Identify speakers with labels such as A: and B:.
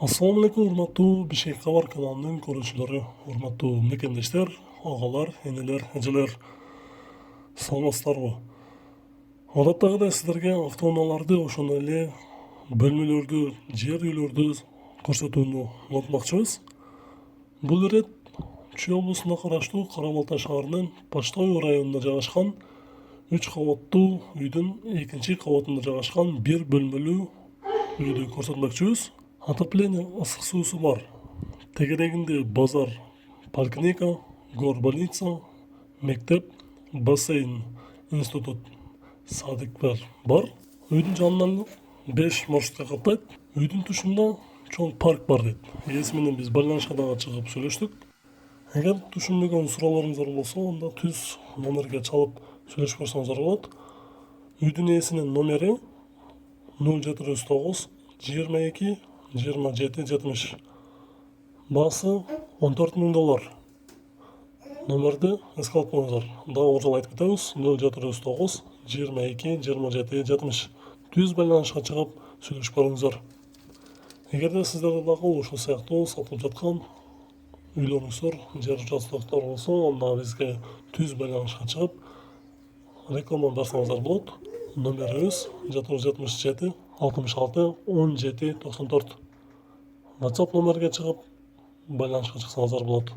A: Assalamu alaikum, урматтуу Бишкек кабар каналынын көрүүчүлөрү, урматтуу мекендештер, агалар, энелер, эжелер, саламатсыздарбы? Адаттагыдай сиздерге автоунааларды, ошондой эле бөлмөлөрдү, жер үйлөрдү көрсөтүүнү улантмакчыбыз. Бул ирет Чүй облусуна караштуу Кара Балта шаарынын Почтовый районунда жайгашкан 3 кабаттуу үйдүн 2 кабатында жайгашкан бир бөлмөлүү үйдү көрсөтмөкчүбүз. Отопление, ысык суусу бар. Тегерегинде базар, поликлиника, горбольница, мектеп, бассейн, институт, садиктер бар. Үйдүн жанынан 5 маршрутка каттайт. Үйдүн тушунда чоң парк бар дейт. Ээси менен биз байланышка дагы чыгып сүйлөштүк. Эгер түшүнбөгөн суроолоруңуздар болсо, анда түз номерге чалып сүйлөшүп көрсөңүздөр болот. Үйдүн ээсинин номери 0709 22 27 70. Баасы $14.000. Номерди эске алып коюңуздар. Дагы жолу айтып кетебиз. 0709 22 27 70. Түз байланышка чыгып сүйлөшүп көрүңүздөр. Эгерде сиздерде дагы ушул сыяктуу сатылып жаткан үйлөрүңүздөр, жер участоктор болсо, анда бизге түз байланышка чыгып реклама берсеңиздер болот. Номерибиз 777 66 17 94. WhatsApp номерге чыгып байланышка чыксаңыздар болот.